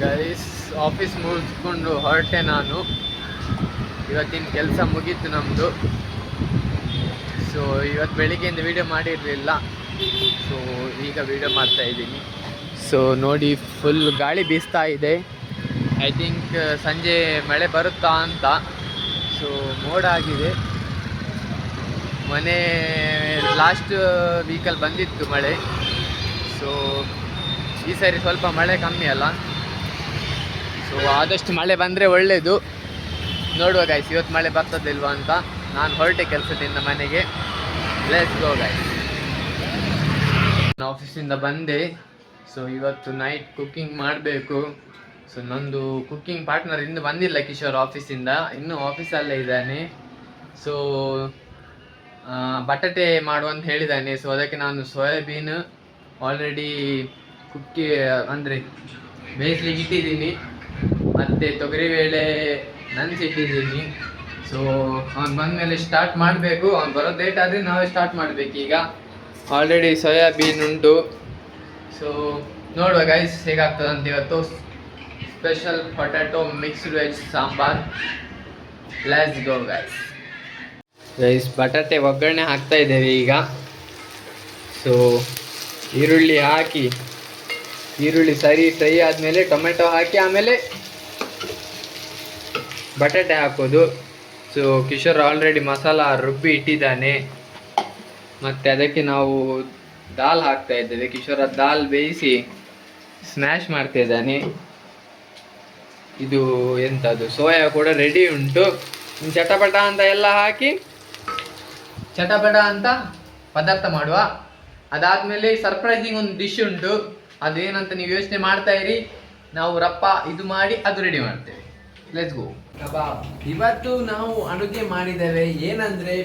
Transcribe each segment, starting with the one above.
Guys office ಮುಗಿಸ್ಕೊಂಡು ಹೊರಟೆ ನಾನು. ಇವತ್ತಿನ ಕೆಲಸ ಮುಗೀತು ನಮ್ಮದು. ಸೊ ಇವತ್ತು ಬೆಳಿಗ್ಗೆಯಿಂದ ವೀಡಿಯೋ ಮಾಡಿರಲಿಲ್ಲ, ಸೊ ಈಗ ವೀಡಿಯೋ ಮಾಡ್ತಾ ಇದ್ದೀನಿ. ಸೊ ನೋಡಿ, ಫುಲ್ ಗಾಳಿ ಬೀಸ್ತಾ ಇದೆ. ಐ ಥಿಂಕ್ ಸಂಜೆ ಮಳೆ ಬರುತ್ತಾ ಅಂತ. ಸೊ ಮೋಡ ಆಗಿದೆ. ಮೊನ್ನೆ ಲಾಸ್ಟ್ ವೀಕಲ್ಲಿ ಬಂದಿತ್ತು ಮಳೆ. ಸೊ ಈ ಸಾರಿ ಸ್ವಲ್ಪ ಮಳೆ ಕಮ್ಮಿ ಅಲ್ಲ. ಸೊ ಆದಷ್ಟು ಮಳೆ ಬಂದರೆ ಒಳ್ಳೆಯದು. ನೋಡುವ ಗೈಸ್, ಇವತ್ತು ಮಳೆ ಬರ್ತದಿಲ್ವಾ ಅಂತ. ನಾನು ಹೊರಟೆ ಕೆಲಸದಿಂದ ಮನೆಗೆ. Let's go guys. ನಾನು ಆಫೀಸಿಂದ ಬಂದೆ. ಸೊ ಇವತ್ತು ನೈಟ್ ಕುಕ್ಕಿಂಗ್ ಮಾಡಬೇಕು. ಸೊ ನಂದು ಕುಕ್ಕಿಂಗ್ ಪಾರ್ಟ್ನರ್ ಇನ್ನೂ ಬಂದಿಲ್ಲ, ಕಿಶೋರ್ ಆಫೀಸಿಂದ, ಇನ್ನೂ ಆಫೀಸಲ್ಲೇ ಇದ್ದಾನೆ. ಸೊ ಬಟಾಟೆ ಮಾಡುವಂತ ಹೇಳಿದ್ದಾನೆ. ಸೊ ಅದಕ್ಕೆ ನಾನು ಸೋಯಾಬೀನ್ ಆಲ್ರೆಡಿ ಅಂದರೆ ಬೇಯಿಸ್ಲಿಕ್ಕೆ ಇಟ್ಟಿದ್ದೀನಿ, ಮತ್ತು ತೊಗರಿಬೇಳೆ ನೆನೆಸಿಟ್ಟಿದ್ದೀನಿ. ಸೊ ಅವ್ನು ಬಂದಮೇಲೆ ಸ್ಟಾರ್ಟ್ ಮಾಡಬೇಕು. ಅವ್ನು ಬರೋದು ಲೇಟ್ ಆದರೆ ನಾವೇ ಸ್ಟಾರ್ಟ್ ಮಾಡಬೇಕು. ಈಗ ಆಲ್ರೆಡಿ ಸೋಯಾಬೀನ್ ಉಂಟು. ಸೊ ನೋಡುವ ಗೈಸ್ ಹೇಗಾಗ್ತದಂತ. ಇವತ್ತು special potato mixed veg sambar. Let's go guys. ಬಟಾಟೆ ಒಗ್ಗರಣೆ ಹಾಕ್ತಾ ಇದ್ದೇವೆ ಈಗ. ಸೊ ಈರುಳ್ಳಿ ಹಾಕಿ, ಈರುಳ್ಳಿ ಸರಿ ಫ್ರೈ ಆದಮೇಲೆ ಟೊಮೆಟೊ ಹಾಕಿ ಆಮೇಲೆ ಬಟಾಟೆ ಹಾಕೋದು. ಸೊ ಕಿಶೋರ್ ಆಲ್ರೆಡಿ ಮಸಾಲ ರುಬ್ಬಿ ಇಟ್ಟಿದ್ದಾನೆ. ಮತ್ತು ಅದಕ್ಕೆ ನಾವು ದಾಲ್ ಹಾಕ್ತಾ ಇದ್ದೇವೆ. ಕಿಶೋರ್ ದಾಲ್ ಬೇಯಿಸಿ ಸ್ಮ್ಯಾಶ್ ಮಾಡ್ತಾ ಇದ್ದಾನೆ. ಇದು ಎಂಥದ್ದು, ಸೋಯಾ ಕೂಡ ರೆಡಿ ಉಂಟು. ಚಟಪಟ ಅಂತ ಎಲ್ಲ ಹಾಕಿ ಚಟಪಟ ಅಂತ ಪದಾರ್ಥ ಮಾಡುವ. ಅದಾದಮೇಲೆ ಸರ್ಪ್ರೈಸಿಂಗ್ ಒಂದು ಡಿಶ್ ಉಂಟು. ಅದೇನಂತ ನೀವು ಯೋಚನೆ ಮಾಡ್ತಾ ಇರಿ. ನಾವು ರಪ್ಪ ಇದು ಮಾಡಿ ಅದು ರೆಡಿ ಮಾಡ್ತೇವೆ. Let's go. ಕಬಾಬ್. ಇವತ್ತು ನಾವು ಅಡುಗೆ ಮಾಡಿದ್ದೇವೆ. ಏನಂದರೆ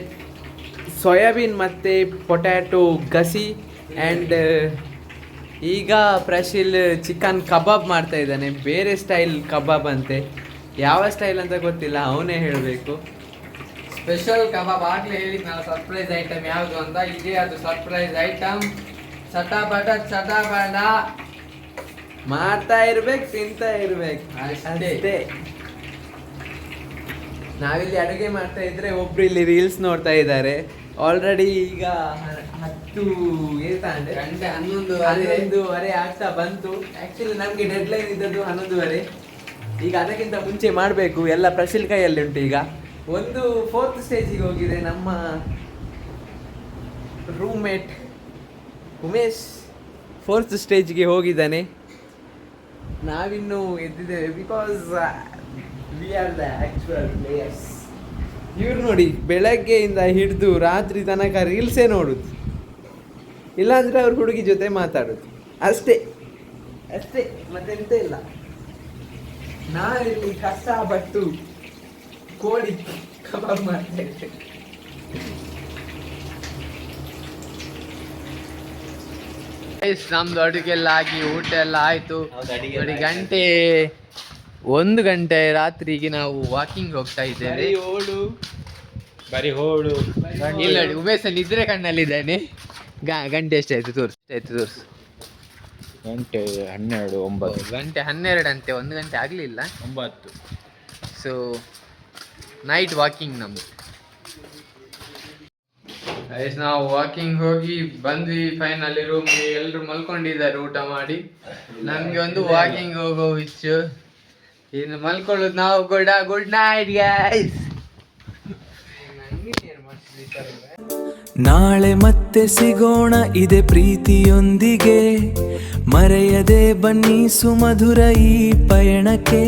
ಸೋಯಾಬೀನ್ ಮತ್ತು ಪೊಟ್ಯಾಟೊ ಗಸಿ ಆ್ಯಂಡ್ ಈಗ ಪ್ರಶಿಲ್ ಚಿಕನ್ ಕಬಾಬ್ ಮಾಡ್ತಾ ಇದ್ದಾನೆ. ಬೇರೆ ಸ್ಟೈಲ್ ಕಬಾಬ್ ಅಂತೆ, ಯಾವ ಸ್ಟೈಲ್ ಅಂತ ಗೊತ್ತಿಲ್ಲ, ಅವನೇ ಹೇಳಬೇಕು. ಸ್ಪೆಷಲ್ ಕಬಾಬ್ ಆಗಲೇ ಹೇಳಿದ್ನಲ್ಲ ಸರ್ಪ್ರೈಸ್ ಐಟಮ್ ಯಾವುದು ಅಂತ. ಇದೇ ಅದು ಸರ್ಪ್ರೈಸ್ ಐಟಮ್. ಚಟಾಪಟ ಮಾಡ್ತಾ ಇರ್ಬೇಕು, ತಿಂತಾ ಇರ್ಬೇಕು ಅಷ್ಟೇ. ನಾವಿಲ್ಲಿ ಅಡುಗೆ ಮಾಡ್ತಾ ಇದ್ರೆ ಒಬ್ರು ಇಲ್ಲಿ ರೀಲ್ಸ್ ನೋಡ್ತಾ ಇದ್ದಾರೆ. ಆಲ್ರೆಡಿ ಈಗ 11:30 ಆಗ್ತಾ ಬಂತು. ಆ್ಯಕ್ಚುಲಿ ನಮಗೆ ಡೆಡ್ಲೈನ್ ಇದ್ದದ್ದು 11:30. ಈಗ ಅದಕ್ಕಿಂತ ಮುಂಚೆ ಮಾಡಬೇಕು. ಎಲ್ಲ ಪ್ರಶಿಲ್ ಕೈಯಲ್ಲಿ ಉಂಟು. ಈಗ ಒಂದು 4th ಸ್ಟೇಜಿಗೆ ಹೋಗಿದೆ. ನಮ್ಮ ರೂಮ್ಮೇಟ್ ಉಮೇಶ್ 4th ಸ್ಟೇಜ್ಗೆ ಹೋಗಿದ್ದಾನೆ. ನಾವಿನ್ನೂ ಎದ್ದಿದ್ದೇವೆ, because we are the actual players. ಇವ್ರು ನೋಡಿ, ಬೆಳಗ್ಗೆಯಿಂದ ಹಿಡಿದು ರಾತ್ರಿ ತನಕ ರೀಲ್ಸೇ ನೋಡೋದು, ಇಲ್ಲಾಂದರೆ ಅವ್ರ ಹುಡುಗಿ ಜೊತೆ ಮಾತಾಡೋದು ಅಷ್ಟೇ ಮತ್ತೆಂತ ಇಲ್ಲ. ನಾನಿಲ್ಲಿ ಕಷ್ಟಪಟ್ಟು ಕೋಳಿ ಕಬಾಬ್ ಮಾಡ್ತಾ ಇದ್ದೇನೆ. ನಮ್ದು ಅಡುಗೆ ಎಲ್ಲ ಆಗಿ ಊಟ ಎಲ್ಲ ಆಯಿತು. ನೋಡಿ, 1 ಗಂಟೆ ರಾತ್ರಿಗೆ ನಾವು ವಾಕಿಂಗ್ ಹೋಗ್ತಾ ಇದ್ದೇವೆ. ಬರೀ ಹೋಳು ಇಲ್ಲ ನೋಡಿ, ಉಮೇಶ್ ನಿದ್ರೆ ಕಣ್ಣಲ್ಲಿದ್ದಾನೆ. ಗಂಟೆ ಎಷ್ಟಾಯ್ತು ತೋರ್ಸು. ಗಂಟೆ 12, 9. ಗಂಟೆ 12 ಅಂತೆ, 1 ಗಂಟೆ ಆಗಲಿಲ್ಲ, 9. ಸೊ ನೈಟ್ ವಾಕಿಂಗ್ ನಮ್ಮದು. ನಾವು ವಾಕಿಂಗ್ ಹೋಗಿ ಬಂದ್ವಿ. ಫೈನಲಿ ರೂಮ್ಗೆ ಎಲ್ಲರೂ ಮಲ್ಕೊಂಡಿದ್ದಾರೆ ಊಟ ಮಾಡಿ. ನಮಗೆ ಒಂದು ವಾಕಿಂಗ್ ಹೋಗೋ ಇಚ್ಚು. ಇನ್ನು ಮಲ್ಕೊಳ್ಳೋದು ನಾವು ಕೂಡ. Good night guys. ನಾಳೆ ಮತ್ತೆ ಸಿಗೋಣ ಇದೆ ಪ್ರೀತಿಯೊಂದಿಗೆ. ಮರೆಯದೆ ಬನ್ನಿ ಸುಮಧುರ ಈ ಪಯಣಕ್ಕೆ.